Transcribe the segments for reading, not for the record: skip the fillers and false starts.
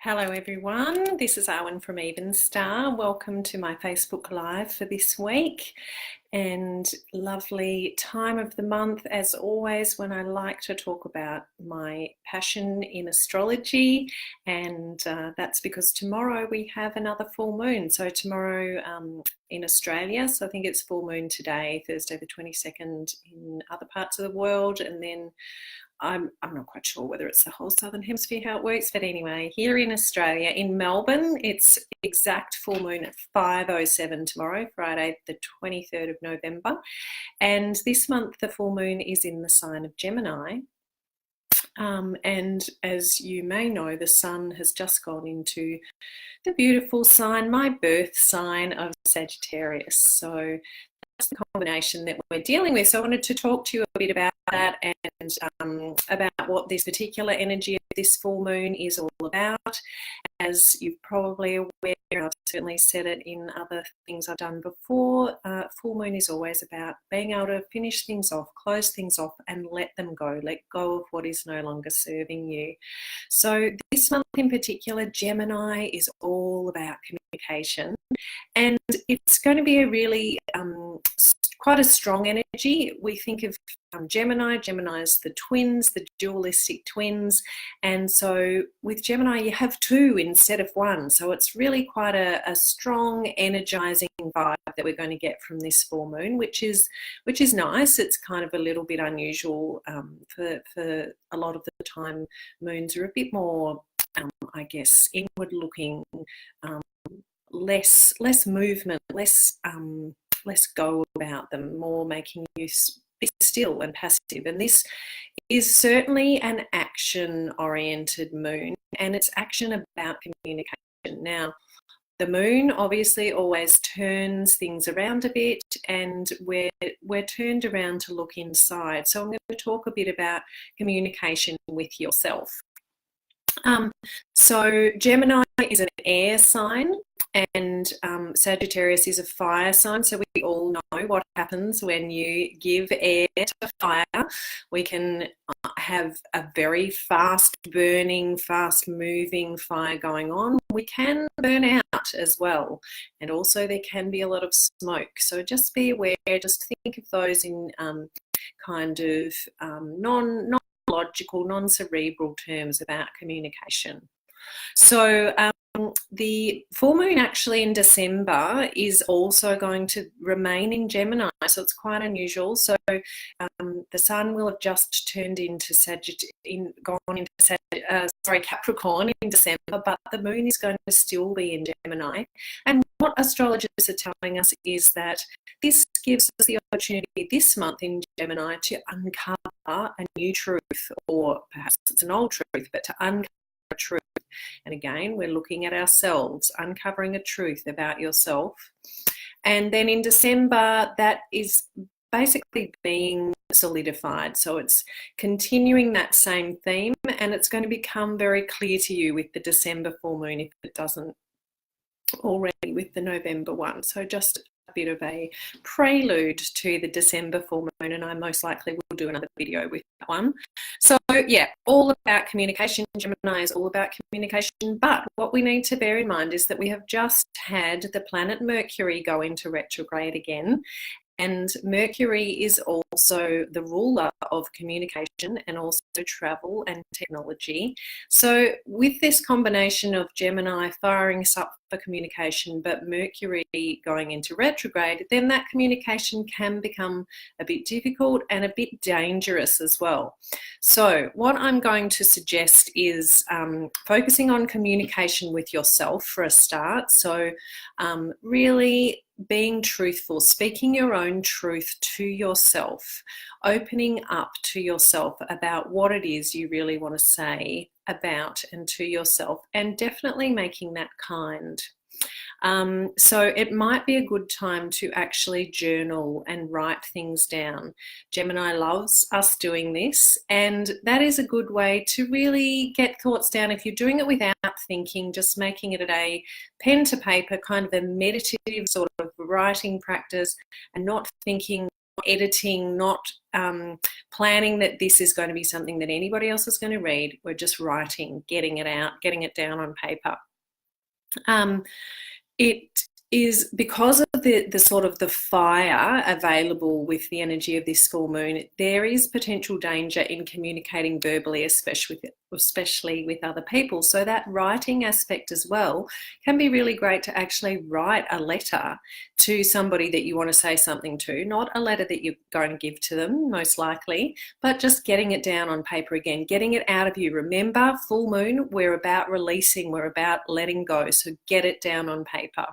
Hello everyone, this is Arwen from Even Star. Welcome to my Facebook Live for this week, and lovely time of the month as always when I like to talk about my passion in astrology, and that's because tomorrow we have another full moon. So tomorrow in Australia, so I think it's full moon today, Thursday the 22nd in other parts of the world, and then I'm not quite sure whether it's the whole Southern Hemisphere how it works, but anyway, here in Australia, in Melbourne, it's exact full moon at 5:07 tomorrow, Friday the 23rd of November. And this month the full moon is in the sign of Gemini. And as you may know, the sun has just gone into the beautiful sign, my birth sign of Sagittarius. So that's the combination that we're dealing with. So I wanted to talk to you a bit about that and about what this particular energy of this full moon is all about. As you're probably aware, I've certainly said it in other things I've done before, full moon is always about being able to finish things off, close things off and let them go, let go of what is no longer serving you. So this month in particular, Gemini is all about communication, and it's going to be a really quite a strong energy. We think of Gemini is the twins, the dualistic twins, and so with Gemini you have two instead of one, so it's really quite a strong energizing vibe that we're going to get from this full moon, which is nice. It's kind of a little bit unusual for a lot of the time. Moons are a bit more I guess inward looking, less movement, less go about them, more making you be still and passive. And this is certainly an action-oriented moon, and it's action about communication. Now, the moon obviously always turns things around a bit, and we're turned around to look inside. So I'm going to talk a bit about communication with yourself. So Gemini is an air sign, and Sagittarius is a fire sign. So we all know what happens when you give air to fire. We can have a very fast burning, fast moving fire going on. We can burn out as well, and also there can be a lot of smoke. So just be aware, just think of those in kind of non-logical, non-cerebral terms about communication. So the full moon actually in December is also going to remain in Gemini, so it's quite unusual. So the sun will have just turned into Capricorn in December, but the moon is going to still be in Gemini. And what astrologers are telling us is that this gives us the opportunity this month in Gemini to uncover a new truth, or perhaps it's an old truth, but to uncover a truth. And again, we're looking at ourselves, uncovering a truth about yourself. And then in December, that is basically being solidified. So it's continuing that same theme, and it's going to become very clear to you with the December full moon if it doesn't already with the November one. So just a bit of a prelude to the December full moon, and I most likely will do another video with that one. So yeah, all about communication. Gemini is all about communication, but what we need to bear in mind is that we have just had the planet Mercury go into retrograde again, and Mercury is also the ruler of communication and also travel and technology. So with this combination of Gemini firing us up for communication, but Mercury going into retrograde, then that communication can become a bit difficult and a bit dangerous as well. So what I'm going to suggest is focusing on communication with yourself for a start. So really being truthful, speaking your own truth to yourself, opening up to yourself about what it is you really want to say about and to yourself, and definitely making that kind. So it might be a good time to actually journal and write things down. Gemini loves us doing this, and that is a good way to really get thoughts down. If you're doing it without thinking, just making it a pen to paper, kind of a meditative sort of writing practice, and not thinking editing, not planning that this is going to be something that anybody else is going to read. We're just writing, getting it out, getting it down on paper. It is because of the sort of the fire available with the energy of this full moon, there is potential danger in communicating verbally, especially with other people. So that writing aspect as well can be really great, to actually write a letter to somebody that you want to say something to, not a letter that you're going to give to them most likely, but just getting it down on paper again, getting it out of you. Remember, full moon, we're about releasing, we're about letting go, so get it down on paper.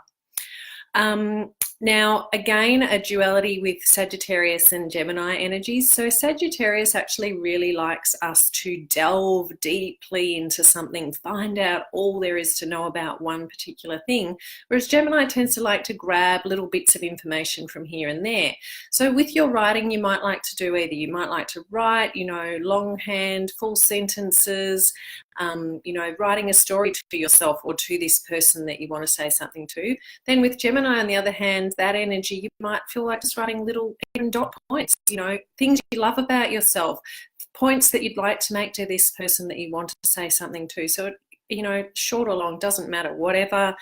Now, again, a duality with Sagittarius and Gemini energies. So Sagittarius actually really likes us to delve deeply into something, find out all there is to know about one particular thing, whereas Gemini tends to like to grab little bits of information from here and there. So with your writing, you might like to do either. You might like to write, longhand, full sentences, writing a story to yourself or to this person that you want to say something to. Then with Gemini, on the other hand, that energy, you might feel like just writing little even dot points, things you love about yourself, points that you'd like to make to this person that you want to say something to. So, short or long, doesn't matter. Whatever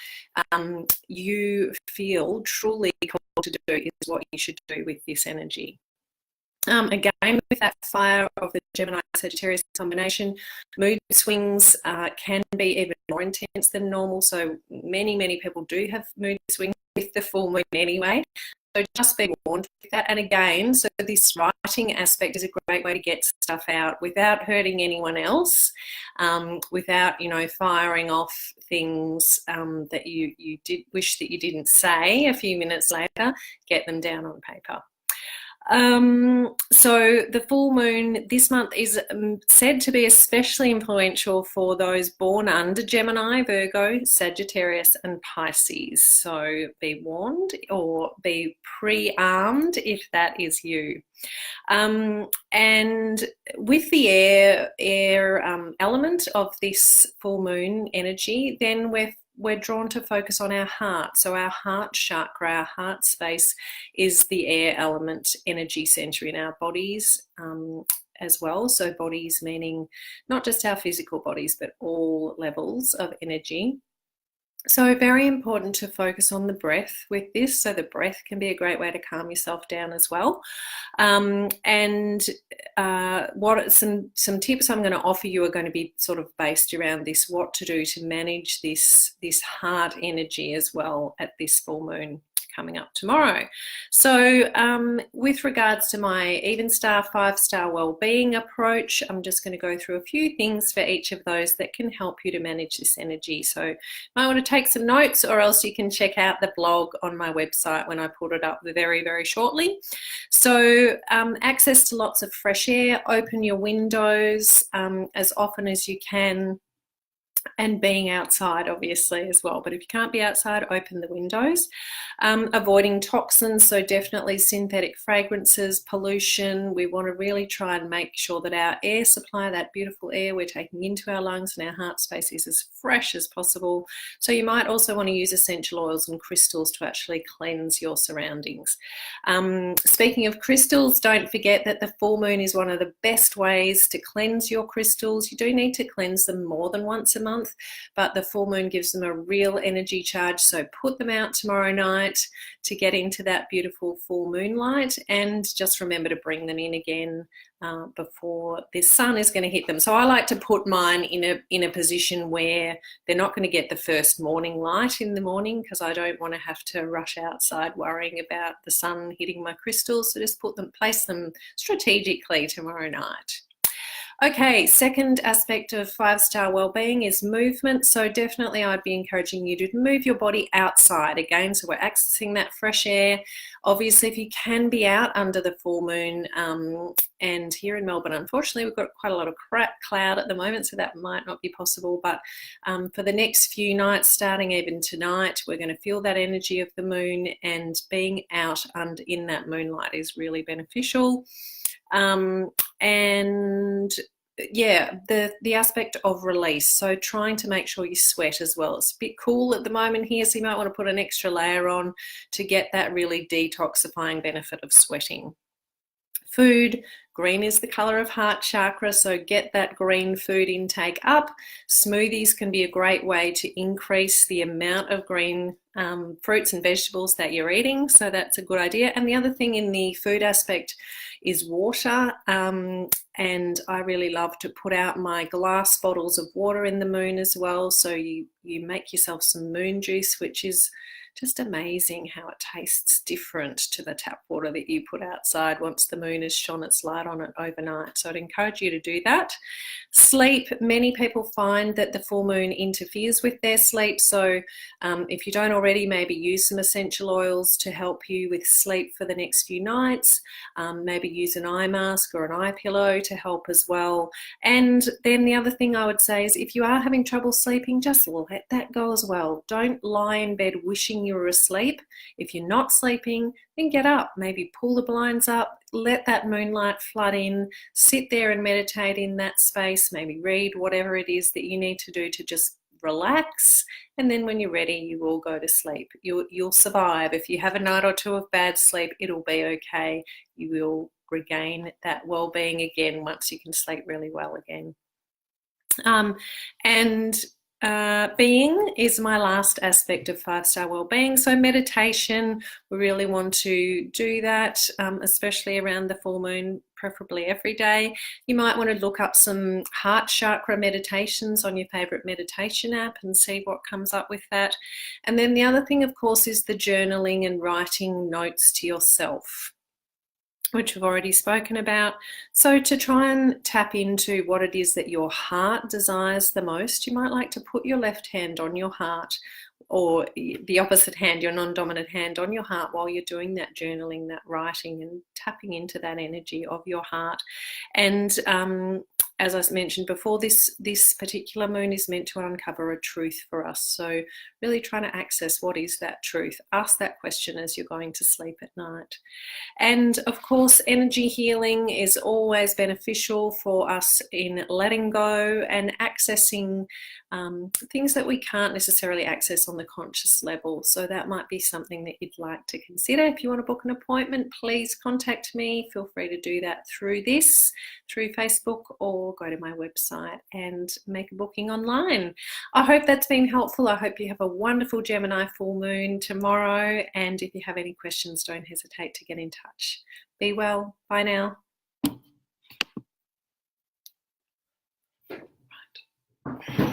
you feel truly called to do is what you should do with this energy. Again, with that fire of the Gemini-Sagittarius combination, mood swings can be even more intense than normal. So many people do have mood swings with the full moon anyway. So just be warned with that. And again, so this writing aspect is a great way to get stuff out without hurting anyone else, without, firing off things that you did wish that you didn't say a few minutes later. Get them down on paper. So the full moon this month is said to be especially influential for those born under Gemini, Virgo, Sagittarius and Pisces. So be warned or be pre-armed if that is you. And with the air element of this full moon energy, then we're drawn to focus on our heart. So our heart chakra, our heart space, is the air element energy center in our bodies as well. So bodies meaning not just our physical bodies, but all levels of energy. So very important to focus on the breath with this. So the breath can be a great way to calm yourself down as well. What some tips I'm going to offer you are going to be sort of based around this, what to do to manage this heart energy as well at this full moon coming up tomorrow. So with regards to my even star, 5-star well-being approach, I'm just going to go through a few things for each of those that can help you to manage this energy. So you might want to take some notes, or else you can check out the blog on my website when I put it up very, very shortly. So access to lots of fresh air, open your windows as often as you can, and being outside obviously as well, but if you can't be outside, open the windows. Avoiding toxins, so definitely synthetic fragrances, pollution. We want to really try and make sure that our air supply, that beautiful air we're taking into our lungs and our heart space, is as fresh as possible. So you might also want to use essential oils and crystals to actually cleanse your surroundings. Speaking of crystals, don't forget that the full moon is one of the best ways to cleanse your crystals. You do need to cleanse them more than once a month, but the full moon gives them a real energy charge. So put them out tomorrow night to get into that beautiful full moonlight, and just remember to bring them in again before the sun is going to hit them. So I like to put mine in a position where they're not going to get the first morning light in the morning, because I don't want to have to rush outside worrying about the sun hitting my crystals. So just place them strategically tomorrow night. Okay, second aspect of 5-star well-being is movement. So definitely I'd be encouraging you to move your body outside again. So we're accessing that fresh air. Obviously, if you can be out under the full moon, and here in Melbourne, unfortunately, we've got quite a lot of cloud at the moment, so that might not be possible. But for the next few nights, starting even tonight, we're going to feel that energy of the moon, and being out in that moonlight is really beneficial. And yeah, the aspect of release, so trying to make sure you sweat as well. It's a bit cool at the moment here, so you might want to put an extra layer on to get that really detoxifying benefit of sweating. Food, green is the color of heart chakra, so get that green food intake up. Smoothies can be a great way to increase the amount of green fruits and vegetables that you're eating, so that's a good idea. And the other thing in the food aspect is water, and I really love to put out my glass bottles of water in the moon as well, so you make yourself some moon juice, which is just amazing how it tastes different to the tap water that you put outside once the moon has shone its light on it overnight. So I'd encourage you to do that. Sleep, many people find that the full moon interferes with their sleep. So if you don't already, maybe use some essential oils to help you with sleep for the next few nights. Maybe use an eye mask or an eye pillow to help as well. And then the other thing I would say is if you are having trouble sleeping, just let that go as well. Don't lie in bed wishing you were asleep. If you're not sleeping, then get up, maybe pull the blinds up, let that moonlight flood in, sit there and meditate in that space, maybe read whatever it is that you need to do to just relax, and then when you're ready, you will go to sleep. You'll survive. If you have a night or two of bad sleep, it'll be okay. You will regain that well-being again once you can sleep really well again. Being is my last aspect of 5-star wellbeing. So meditation, we really want to do that, especially around the full moon, preferably every day. You might want to look up some heart chakra meditations on your favorite meditation app and see what comes up with that. And then the other thing, of course, is the journaling and writing notes to yourself, which we've already spoken about. So to try and tap into what it is that your heart desires the most, you might like to put your left hand on your heart, or the opposite hand, your non-dominant hand, on your heart while you're doing that journaling, that writing, and tapping into that energy of your heart. And as I mentioned before, this particular moon is meant to uncover a truth for us. So really trying to access what is that truth. Ask that question as you're going to sleep at night. And of course, energy healing is always beneficial for us in letting go and accessing things that we can't necessarily access on the conscious level. So that might be something that you'd like to consider. If you want to book an appointment, please contact me. Feel free to do that through Facebook, or go to my website and make a booking online. I hope that's been helpful. I hope you have a wonderful Gemini full moon tomorrow. And if you have any questions, don't hesitate to get in touch. Be well. Bye now. Right.